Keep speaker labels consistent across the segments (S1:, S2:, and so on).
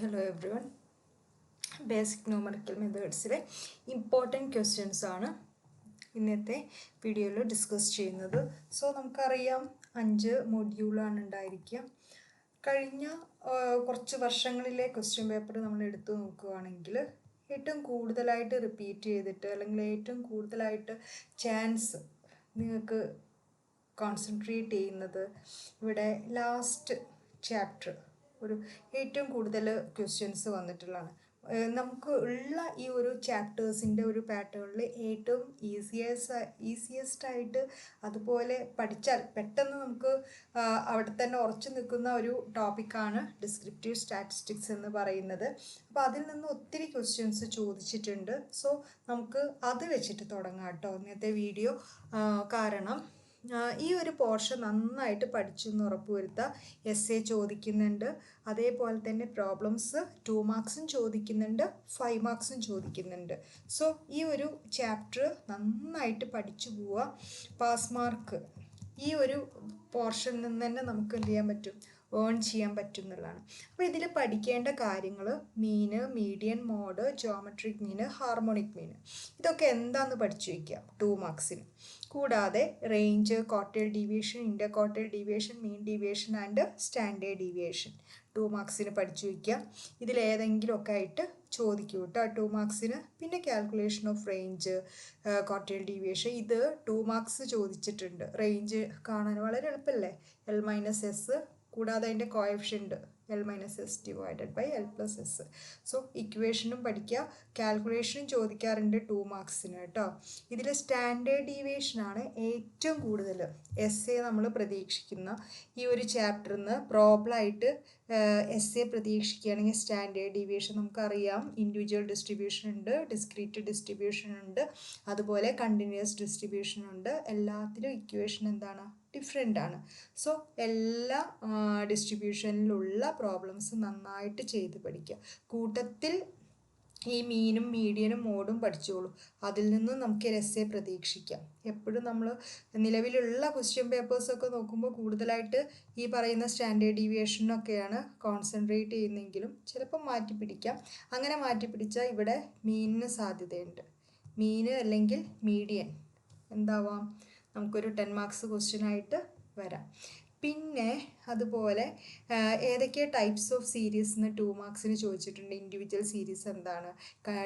S1: Hello everyone. Basic numerical methodsലെ important questions ആണ് ഇന്നത്തെ വീഡിയോയിൽ ഡിസ്കസ് ചെയ്യുന്നത്. സോ നമുക്കറിയാം 5 മൊഡ്യൂളാണ് ഉണ്ടായിരിക്കുക. കഴിഞ്ഞ കുറച്ച് വർഷങ്ങളിലെ ക്വസ്റ്റ്യൻ പേപ്പർ നമ്മൾ എടുത്തു നോക്കുകയാണെങ്കിൽ ഏറ്റവും കൂടുതലായിട്ട് റിപ്പീറ്റ് ചെയ്തിട്ട് അല്ലെങ്കിൽ ഏറ്റവും കൂടുതലായിട്ട് ചാൻസ് നിങ്ങൾക്ക് കോൺസെൻട്രേറ്റ് ചെയ്യുന്നത് ഇവിടെ ലാസ്റ്റ് ചാപ്റ്റർ ഒരു ഏറ്റവും കൂടുതൽ ക്വസ്റ്റ്യൻസ് വന്നിട്ടുള്ളതാണ്. നമുക്ക് ഉള്ള ഈ ഒരു ചാപ്റ്റേഴ്സിൻ്റെ ഒരു പാറ്റേണിൽ ഏറ്റവും ഈസിയസ്റ്റ് ആയിട്ട് അതുപോലെ പഠിച്ചാൽ പെട്ടെന്ന് നമുക്ക് അവിടെ തന്നെ ഉറച്ചു നിൽക്കുന്ന ഒരു ടോപ്പിക്കാണ് ഡിസ്ക്രിപ്റ്റീവ് സ്റ്റാറ്റിസ്റ്റിക്സ് എന്ന് പറയുന്നത്. അപ്പോൾ അതിൽ നിന്ന് ഒത്തിരി ക്വസ്റ്റ്യൻസ് ചോദിച്ചിട്ടുണ്ട്. സോ നമുക്ക് അത് വെച്ചിട്ട് തുടങ്ങാം കേട്ടോ ഇന്നത്തെ വീഡിയോ. കാരണം ഈ ഒരു പോർഷൻ നന്നായിട്ട് പഠിച്ചെന്ന് ഉറപ്പുവരുത്തുക. എസ് എ ചോദിക്കുന്നുണ്ട്, അതേപോലെ തന്നെ പ്രോബ്ലംസ് 2 മാർക്സും ചോദിക്കുന്നുണ്ട്, 5 മാർക്സും ചോദിക്കുന്നുണ്ട്. സോ ഈ ഒരു ചാപ്റ്റർ നന്നായിട്ട് പഠിച്ചു പോവുക. പാസ് മാർക്ക് ഈ ഒരു പോർഷനിൽ നിന്ന് തന്നെ നമുക്ക് എന്ത് ചെയ്യാൻ പറ്റും, ഏൺ ചെയ്യാൻ പറ്റും എന്നുള്ളതാണ്. അപ്പോൾ ഇതിൽ പഠിക്കേണ്ട കാര്യങ്ങൾ മീന്, മീഡിയൻ, മോഡ്, ജോമെട്രിക് മീന്, ഹാർമോണിക് മീന്, ഇതൊക്കെ എന്താണെന്ന് പഠിച്ചു വയ്ക്കുക 2 മാർക്സിന്. കൂടാതെ range, quartile deviation, inter quartile deviation, mean deviation and standard deviation 2 മാർക്സിന് പഠിച്ചു വയ്ക്കുക. ഇതിലേതെങ്കിലുമൊക്കെ ആയിട്ട് ചോദിക്കും കേട്ടോ 2 മാർക്സിന്. പിന്നെ calculation of range, quartile deviation, ഇത് 2 മാർക്സ് ചോദിച്ചിട്ടുണ്ട്. റേഞ്ച് കാണാൻ വളരെ എളുപ്പമല്ലേ, L-S, കൂടാതെ അതിൻ്റെ coefficient L-S divided by L+S. So ഇക്വേഷനും പഠിക്കുക, കാൽക്കുലേഷനും ചോദിക്കാറുണ്ട് 2 മാർക്സിന് കേട്ടോ. ഇതിൽ സ്റ്റാൻഡേർഡ് ഡീവിയേഷനാണ് ഏറ്റവും കൂടുതൽ എസ് എ നമ്മൾ പ്രതീക്ഷിക്കുന്ന ഈ ഒരു ചാപ്റ്ററിൽ നിന്ന്. പ്രോബ്ലമായിട്ട് എസ് എ പ്രതീക്ഷിക്കുകയാണെങ്കിൽ സ്റ്റാൻഡേർഡ് ഡീവിയേഷൻ നമുക്കറിയാം. ഇൻഡിവിജ്വൽ ഡിസ്ട്രിബ്യൂഷൻ ഉണ്ട്, ഡിസ്ക്രീറ്റ് ഡിസ്ട്രിബ്യൂഷൻ ഉണ്ട്, അതുപോലെ കണ്ടിന്യൂസ് ഡിസ്ട്രിബ്യൂഷൻ ഉണ്ട്. എല്ലാത്തിലും ഇക്വേഷൻ എന്താണ്, ഡിഫറെൻ്റ് ആണ്. സോ എല്ലാ ഡിസ്ട്രിബ്യൂഷനിലുള്ള പ്രോബ്ലംസ് നന്നായിട്ട് ചെയ്ത് പഠിക്കുക. കൂട്ടത്തിൽ ഈ മീനും മീഡിയനും മോഡും പഠിച്ചോളൂ. അതിൽ നിന്നും നമുക്ക് എസ് എ പ്രതീക്ഷിക്കാം. എപ്പോഴും നമ്മൾ നിലവിലുള്ള ക്വസ്റ്റ്യൻ പേപ്പേഴ്സൊക്കെ നോക്കുമ്പോൾ കൂടുതലായിട്ട് ഈ പറയുന്ന സ്റ്റാൻഡേർഡ് ഡീവിയേഷനൊക്കെയാണ് കോൺസെൻട്രേറ്റ് ചെയ്യുന്നതെങ്കിലും ചിലപ്പോൾ മാറ്റി പിടിക്കാം. അങ്ങനെ മാറ്റി പിടിച്ചാൽ ഇവിടെ മീനിന് സാധ്യതയുണ്ട്. മീന് അല്ലെങ്കിൽ മീഡിയൻ എന്താവാം, നമുക്കൊരു 10 മാർക്സ് ക്വസ്റ്റ്യനായിട്ട് വരാം. പിന്നെ അതുപോലെ ഏതൊക്കെ ടൈപ്സ് ഓഫ് സീരീസ് എന്ന് 2 മാർക്സിന് ചോദിച്ചിട്ടുണ്ട്. ഇൻഡിവിജ്വൽ സീരീസ് എന്താണ്,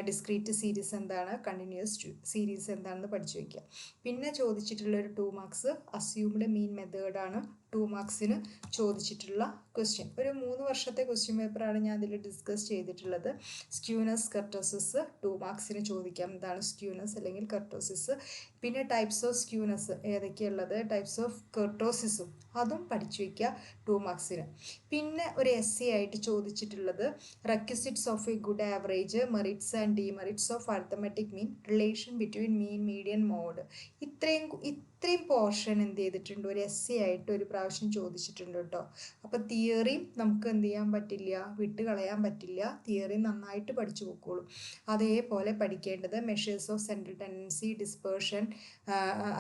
S1: ഡിസ്ക്രീറ്റ് സീരീസ് എന്താണ്, കണ്ടിന്യൂസ് സീരീസ് എന്താണെന്ന് പഠിച്ചു വയ്ക്കുക. പിന്നെ ചോദിച്ചിട്ടുള്ളൊരു 2 മാർക്സ് അസ്യൂംഡ് മീൻ മെത്തേഡാണ് 2 മാർക്സിന് ചോദിച്ചിട്ടുള്ള ക്വസ്റ്റ്യൻ. ഒരു 3 വർഷത്തെ ക്വസ്റ്റ്യൻ പേപ്പറാണ് ഞാൻ അതിൽ ഡിസ്കസ് ചെയ്തിട്ടുള്ളത്. സ്ക്യൂനസ്, കർട്ടോസിസ് 2 മാർക്സിന് ചോദിക്കാം. എന്താണ് സ്ക്യൂനസ് അല്ലെങ്കിൽ കർട്ടോസിസ്. പിന്നെ ടൈപ്സ് ഓഫ് സ്ക്യൂനസ് ഏതൊക്കെയുള്ളത്, ടൈപ്സ് ഓഫ് കർട്ടോസിസും അതും പഠിച്ചു വയ്ക്കുക 2 മാർക്സിന്. പിന്നെ ഒരു എസ് എ ആയിട്ട് ചോദിച്ചിട്ടുള്ളത് requisites of a good average, merits and demerits of arithmetic mean, relation between mean, median, mode. ഇത്രയും പോർഷൻ എന്ത് ചെയ്തിട്ടുണ്ട്, ഒരു എസ് എ ആയിട്ട് ഒരു പ്രാവശ്യം ചോദിച്ചിട്ടുണ്ട് കേട്ടോ. അപ്പോൾ തിയറിയും നമുക്ക് എന്ത് ചെയ്യാൻ പറ്റില്ല, വിട്ട് കളയാൻ പറ്റില്ല. തിയറി നന്നായിട്ട് പഠിച്ചു പോയിക്കോളും. അതേപോലെ പഠിക്കേണ്ടത് measures of central tendency, dispersion,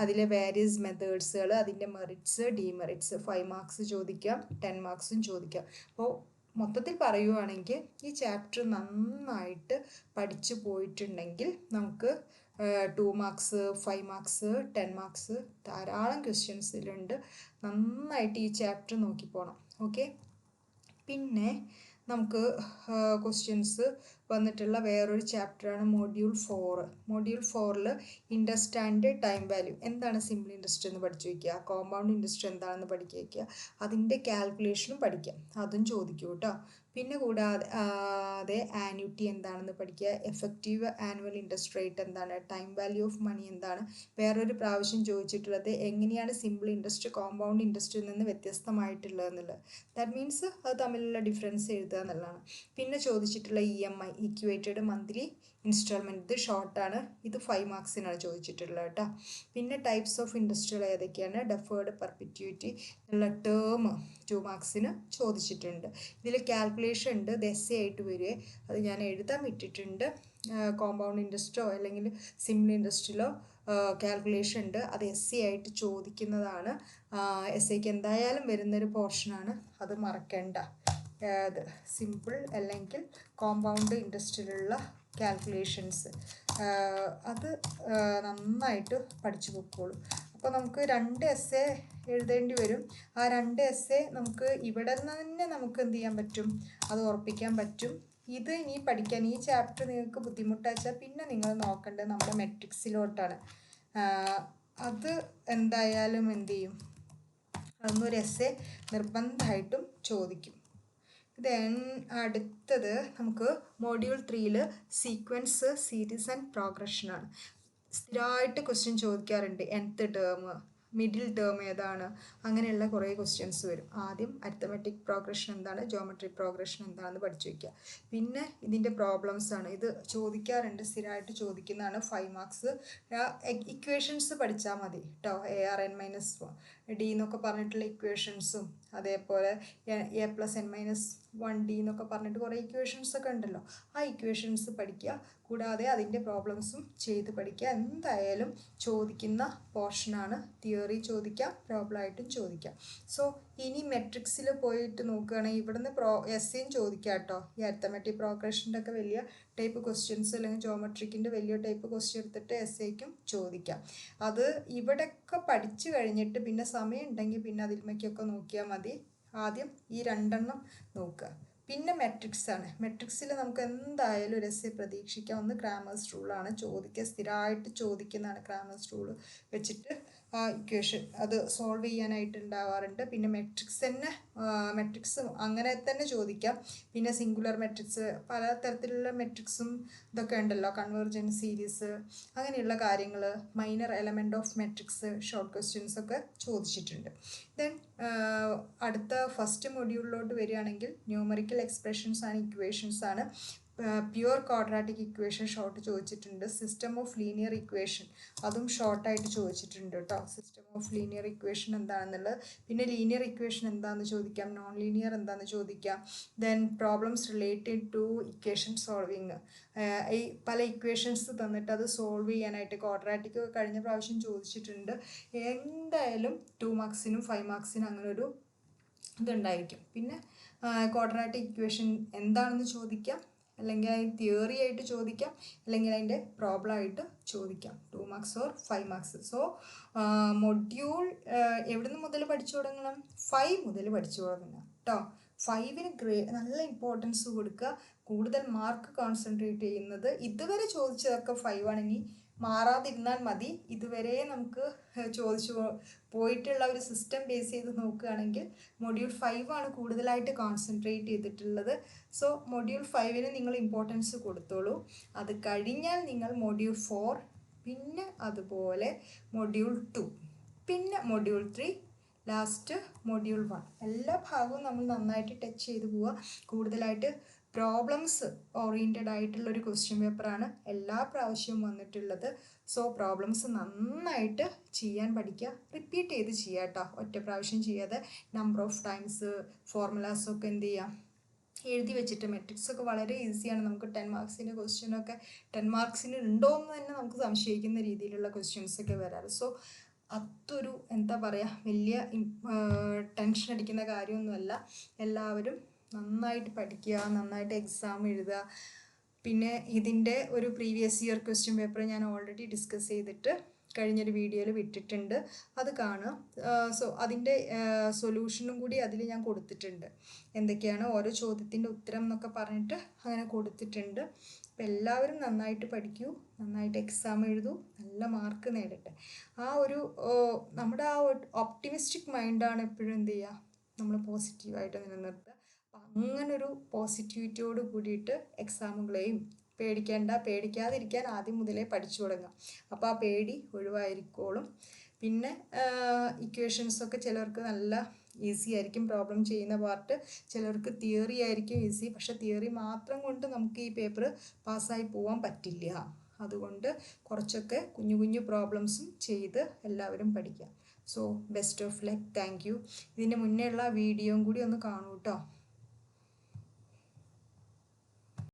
S1: അതിലെ വേരിയസ് മെത്തേഡ്സുകൾ, അതിൻ്റെ മെറിറ്റ്സ്, ഡിമെറിറ്റ്സ് 5 മാർക്സ് ചോദിക്കാം, 10 മാർക്സും ചോദിക്കാം. അപ്പോൾ മൊത്തത്തിൽ പറയുവാണെങ്കിൽ ഈ ചാപ്റ്റർ നന്നായിട്ട് പഠിച്ചു പോയിട്ടുണ്ടെങ്കിൽ നമുക്ക് 2 മാർക്സ്, 5 മാർക്സ്, 10 മാർക്സ് ധാരാളം ക്വസ്റ്റ്യൻസിലുണ്ട്. നന്നായിട്ട് ഈ ചാപ്റ്റർ നോക്കി പോകണം. ഓക്കെ. പിന്നെ നമുക്ക് ക്വസ്റ്റ്യൻസ് വന്നിട്ടുള്ള വേറൊരു ചാപ്റ്ററാണ് module 4. Module 4 interest and time value. എന്താണ് സിമ്പിൾ ഇൻട്രസ്റ്റ് എന്ന് പഠിച്ചു വയ്ക്കുക, കോമ്പൗണ്ട് ഇൻട്രസ്റ്റ് എന്താണെന്ന് പഠിക്കുക വയ്ക്കുക, അതിൻ്റെ കാൽക്കുലേഷനും പഠിക്കാം, അതും ചോദിക്കും കേട്ടോ. പിന്നെ കൂടാതെ ആന്യൂറ്റി എന്താണെന്ന് പഠിക്കുക, എഫക്റ്റീവ് ആനുവൽ ഇൻട്രസ്റ്റ് റേറ്റ് എന്താണ്, ടൈം വാല്യൂ ഓഫ് മണി എന്താണ്. വേറൊരു പ്രാവശ്യം ചോദിച്ചിട്ടുള്ളത് എങ്ങനെയാണ് സിമ്പിൾ ഇൻട്രസ്റ്റ് കോമ്പൗണ്ട് ഇൻട്രസ്റ്റിൽ നിന്ന് വ്യത്യസ്തമായിട്ടുള്ളത് എന്നുള്ളത്. ദാറ്റ് മീൻസ് അത് തമ്മിലുള്ള ഡിഫറൻസ് എഴുതുക എന്നുള്ളതാണ്. പിന്നെ ചോദിച്ചിട്ടുള്ള EMI, ഇക്വേറ്റഡ് മന്ത്ലി ഇൻസ്റ്റാൾമെൻറ്റ്, ഇത് ഷോർട്ടാണ്. ഇത് 5 മാർക്സിനാണ് ചോദിച്ചിട്ടുള്ളത് കേട്ടോ. പിന്നെ ടൈപ്സ് ഓഫ് ഇൻട്രസ്റ്റുകൾ ഏതൊക്കെയാണ്, ഡെഫേർഡ്, പെർപെറ്റ്യൂറ്റി ഉള്ള ടേം 2 മാർക്സിന് ചോദിച്ചിട്ടുണ്ട്. ഇതിൽ കാൽക്കുലേഷൻ ഉണ്ട്, ഇത് എസ് എ ആയിട്ട് വരിക, അത് ഞാൻ എഴുതാൻ വിട്ടിട്ടുണ്ട്. കോമ്പൗണ്ട് ഇൻട്രസ്റ്റോ അല്ലെങ്കിൽ സിമ്പിൾ ഇൻട്രസ്റ്റിലോ കാൽക്കുലേഷൻ ഉണ്ട്, അത് എസ് സി ആയിട്ട് ചോദിക്കുന്നതാണ്. എസ് സിക്ക് എന്തായാലും വരുന്നൊരു പോർഷനാണ്, അത് മറക്കണ്ട. സിമ്പിൾ അല്ലെങ്കിൽ കോമ്പൗണ്ട് ഇൻട്രസ്റ്റിലുള്ള കാൽക്കുലേഷൻസ് അത് നന്നായിട്ട് പഠിച്ചു പോയിക്കോളും. അപ്പോൾ നമുക്ക് 2 എസ്സേ എഴുതേണ്ടി വരും. ആ 2 എസ്സേ നമുക്ക് ഇവിടെ നിന്ന് തന്നെ നമുക്ക് എന്ത് ചെയ്യാൻ പറ്റും, അത് ഉറപ്പിക്കാൻ പറ്റും. ഇത് ഇനി പഠിക്കാൻ ഈ ചാപ്റ്റർ നിങ്ങൾക്ക് ബുദ്ധിമുട്ടാച്ചാൽ പിന്നെ നിങ്ങൾ നോക്കേണ്ടത് നമ്മുടെ മെട്രിക്സിലോട്ടാണ്. അത് എന്തായാലും എന്ത് ചെയ്യും, അതൊന്നൊരു എസ്സേ നിർബന്ധമായിട്ടും ചോദിക്കും. ദെൻ അടുത്തത് നമുക്ക് മൊഡ്യൂൾ 3 സീക്വൻസ്, സീരീസ് ആൻഡ് പ്രോഗ്രഷനാണ്. സ്ഥിരമായിട്ട് ക്വസ്റ്റ്യൻ ചോദിക്കാറുണ്ട്. nth ടേം, മിഡിൽ ടേം ഏതാണ്, അങ്ങനെയുള്ള കുറേ ക്വസ്റ്റ്യൻസ് വരും. ആദ്യം അരിത്തമെറ്റിക് പ്രോഗ്രഷൻ എന്താണ്, ജോമെട്രി പ്രോഗ്രഷൻ എന്താണെന്ന് പഠിച്ചു വയ്ക്കുക. പിന്നെ ഇതിൻ്റെ പ്രോബ്ലംസ് ആണ്, ഇത് ചോദിക്കാറുണ്ട്, സ്ഥിരമായിട്ട് ചോദിക്കുന്നതാണ്. 5 മാർക്സ്. ഇക്വേഷൻസ് പഠിച്ചാൽ മതി കേട്ടോ. ARn-D എന്നൊക്കെ പറഞ്ഞിട്ടുള്ള ഇക്വേഷൻസും അതേപോലെ A+n-1D എന്നൊക്കെ പറഞ്ഞിട്ട് കുറേ ഇക്വേഷൻസ് ഒക്കെ ഉണ്ടല്ലോ, ആ ഇക്വേഷൻസ് പഠിക്കുക. കൂടാതെ അതിൻ്റെ പ്രോബ്ലംസും ചെയ്ത് പഠിക്കുക. എന്തായാലും ചോദിക്കുന്ന പോർഷനാണ്. തിയറി ചോദിക്കാം, പ്രോബ്ലമായിട്ടും ചോദിക്കാം. സോ ഇനി മെട്രിക്സിൽ പോയിട്ട് നോക്കുകയാണെങ്കിൽ ഇവിടുന്ന് എസ്സേയും ചോദിക്കാം കേട്ടോ. ഈ അരിത്തമെറ്റിക് പ്രോഗ്രഷൻ്റെ ഒക്കെ വലിയ ടൈപ്പ് ക്വസ്റ്റ്യൻസ് അല്ലെങ്കിൽ ജോമെട്രിക്കിൻ്റെ വലിയ ടൈപ്പ് ക്വസ്റ്റ്യൻ എടുത്തിട്ട് എസ്സേക്കും ചോദിക്കാം. അത് ഇവിടെയൊക്കെ പഠിച്ചു കഴിഞ്ഞിട്ട് പിന്നെ സമയം ഉണ്ടെങ്കിൽ പിന്നെ അതിൽമേക്കൊക്കെ നോക്കിയാൽ മതി. ആദ്യം ഈ 2 നോക്കുക. പിന്നെ മെട്രിക്സ് ആണ്. മെട്രിക്സിൽ നമുക്ക് എന്തായാലും ഒരു എസ്സേ പ്രതീക്ഷിക്കാം. ഒന്ന് ക്രാമേഴ്സ് റൂളാണ് ചോദിക്കുക, സ്ഥിരമായിട്ട് ചോദിക്കുന്നതാണ്. ക്രാമേഴ്സ് റൂൾ വെച്ചിട്ട് ആ ഇക്വേഷൻ അത് സോൾവ് ചെയ്യാനായിട്ട് ഉണ്ടാവാറുണ്ട്. പിന്നെ മെട്രിക്സ് അങ്ങനെ തന്നെ ചോദിക്കാം. പിന്നെ സിംഗുലർ മെട്രിക്സ്, പല തരത്തിലുള്ള മെട്രിക്സും ഇതൊക്കെ ഉണ്ടല്ലോ, കൺവേർജൻറ്റ് സീരീസ്, അങ്ങനെയുള്ള കാര്യങ്ങൾ, minor element of matrix, short questions ഒക്കെ ചോദിച്ചിട്ടുണ്ട്. ദെൻ അടുത്ത ഫസ്റ്റ് മൊഡ്യൂളിലോട്ട് വരികയാണെങ്കിൽ ന്യൂമറിക്കൽ എക്സ്പ്രഷൻസ് ആൻഡ് ഇക്വേഷൻസ് ആണ്. പ്യുവർ ക്വാഡ്രാറ്റിക് ഇക്വേഷൻ ഷോർട്ട് ചോദിച്ചിട്ടുണ്ട്. സിസ്റ്റം ഓഫ് ലീനിയർ ഇക്വേഷൻ അതും ഷോർട്ടായിട്ട് ചോദിച്ചിട്ടുണ്ട് കേട്ടോ. സിസ്റ്റം ഓഫ് ലീനിയർ ഇക്വേഷൻ എന്താണെന്നുള്ളത്. പിന്നെ ലീനിയർ ഇക്വേഷൻ എന്താണെന്ന് ചോദിക്കാം, നോൺ ലീനിയർ എന്താണെന്ന് ചോദിക്കാം. Then problems related to equation solving, ഈ പല ഇക്വേഷൻസ് തന്നിട്ട് അത് സോൾവ് ചെയ്യാനായിട്ട്. ക്വാഡ്രാറ്റിക് കഴിഞ്ഞ പ്രാവശ്യം ചോദിച്ചിട്ടുണ്ട്. എന്തായാലും 2 മാർക്സിനും 5 മാർക്സിനും അങ്ങനെ ഒരു ഇതുണ്ടായിരിക്കും. പിന്നെ ക്വാഡ്രാറ്റിക് ഇക്വേഷൻ എന്താണെന്ന് ചോദിക്കാം, അല്ലെങ്കിൽ അതിന് തിയറി ആയിട്ട് ചോദിക്കാം, അല്ലെങ്കിൽ അതിൻ്റെ പ്രോബ്ലമായിട്ട് ചോദിക്കാം. 2 marks or 5 marks. So module എവിടെ നിന്ന് മുതൽ പഠിച്ചു തുടങ്ങണം? 5 മുതൽ പഠിച്ചു തുടങ്ങണം കേട്ടോ. 5-ന് നല്ല ഇമ്പോർട്ടൻസ് കൊടുക്കുക. കൂടുതൽ മാർക്ക് കോൺസെൻട്രേറ്റ് ചെയ്യുന്നത്. ഇതുവരെ ചോദിച്ചതൊക്കെ 5 ആണ്. ഇനി മാറാതിരുന്നാൽ മതി. ഇതുവരെ നമുക്ക് ചോദിച്ചു പോയിട്ടുള്ള ഒരു സിസ്റ്റം ബേസ് ചെയ്ത് നോക്കുകയാണെങ്കിൽ മൊഡ്യൂൾ 5 ആണ് കൂടുതലായിട്ട് കോൺസെൻട്രേറ്റ് ചെയ്തിട്ടുള്ളത്. സോ മൊഡ്യൂൾ 5-ന് നിങ്ങൾ ഇമ്പോർട്ടൻസ് കൊടുത്തോളൂ. അത് കഴിഞ്ഞാൽ നിങ്ങൾ മൊഡ്യൂൾ 4, പിന്നെ അതുപോലെ മൊഡ്യൂൾ 2, പിന്നെ മൊഡ്യൂൾ 3, ലാസ്റ്റ് മൊഡ്യൂൾ 1, എല്ലാ ഭാഗവും നമ്മൾ നന്നായിട്ട് ടച്ച് ചെയ്ത് പോവുക. കൂടുതലായിട്ട് പ്രോബ്ലംസ് ഓറിയൻറ്റഡ് ആയിട്ടുള്ളൊരു ക്വസ്റ്റ്യൻ പേപ്പറാണ് എല്ലാ പ്രാവശ്യവും വന്നിട്ടുള്ളത്. സോ പ്രോബ്ലംസ് നന്നായിട്ട് ചെയ്യാൻ പഠിക്കുക. റിപ്പീറ്റ് ചെയ്ത് ചെയ്യുക കേട്ടോ, ഒറ്റ പ്രാവശ്യം ചെയ്യാതെ. നമ്പർ ഓഫ് ടൈംസ് ഫോർമുലാസൊക്കെ എന്ത് ചെയ്യുക, എഴുതി വെച്ചിട്ട്. മെട്രിക്സ് ഒക്കെ വളരെ ഈസിയാണ്. നമുക്ക് 10 മാർക്സിൻ്റെ ക്വസ്റ്റ്യനൊക്കെ 10 മാർക്സിന് ഉണ്ടോ എന്ന് തന്നെ നമുക്ക് സംശയിക്കുന്ന രീതിയിലുള്ള ക്വസ്റ്റ്യൻസൊക്കെ വരാറ്. സോ അതൊരു എന്താ പറയുക, വലിയ ടെൻഷൻ അടിക്കുന്ന കാര്യമൊന്നുമല്ല. എല്ലാവരും നന്നായിട്ട് പഠിക്കുക, നന്നായിട്ട് എക്സാം എഴുതുക. പിന്നെ ഇതിൻ്റെ ഒരു പ്രീവിയസ് ഇയർ ക്വസ്റ്റ്യൻ പേപ്പർ ഞാൻ ഓൾറെഡി ഡിസ്കസ് ചെയ്തിട്ട് കഴിഞ്ഞൊരു വീഡിയോയിൽ വിട്ടിട്ടുണ്ട്, അത് കാണുക. സോ അതിൻ്റെ സൊല്യൂഷനും കൂടി അതിൽ ഞാൻ കൊടുത്തിട്ടുണ്ട്. എന്തൊക്കെയാണ് ഓരോ ചോദ്യത്തിൻ്റെ ഉത്തരം എന്നൊക്കെ പറഞ്ഞിട്ട് അങ്ങനെ കൊടുത്തിട്ടുണ്ട്. അപ്പോൾ എല്ലാവരും നന്നായിട്ട് പഠിക്കൂ, നന്നായിട്ട് എക്സാം എഴുതൂ, നല്ല മാർക്ക് നേടട്ടെ. ആ ഒരു നമ്മുടെ ആ ഒപ്റ്റിമിസ്റ്റിക് മൈൻഡാണ് എപ്പോഴും എന്ത് ചെയ്യുക, നമ്മൾ പോസിറ്റീവായിട്ട് നിലനിർത്തുക. അപ്പം അങ്ങനൊരു പോസിറ്റിവിറ്റിയോട് കൂടിയിട്ട് എക്സാമുകളെയും പേടിക്കാതിരിക്കാൻ ആദ്യം മുതലേ പഠിച്ചു തുടങ്ങാം. അപ്പോൾ ആ പേടി ഒഴിവായിരിക്കോളും. പിന്നെ ഇക്വേഷൻസൊക്കെ ചിലർക്ക് നല്ല ഈസി ആയിരിക്കും, പ്രോബ്ലം ചെയ്യുന്ന പാർട്ട്. ചിലർക്ക് തിയറി ആയിരിക്കും ഈസി. പക്ഷെ തിയറി മാത്രം കൊണ്ട് നമുക്ക് ഈ പേപ്പർ പാസ്സായി പോകാൻ പറ്റില്ല. അതുകൊണ്ട് കുറച്ചൊക്കെ കുഞ്ഞു കുഞ്ഞു പ്രോബ്ലംസും ചെയ്ത് എല്ലാവരും പഠിക്കാം. So best of luck. Thank you. ഇതിൻ്റെ മുന്നേ ഉള്ള വീഡിയോയും കൂടി ഒന്ന് കാണൂ കേട്ടോ.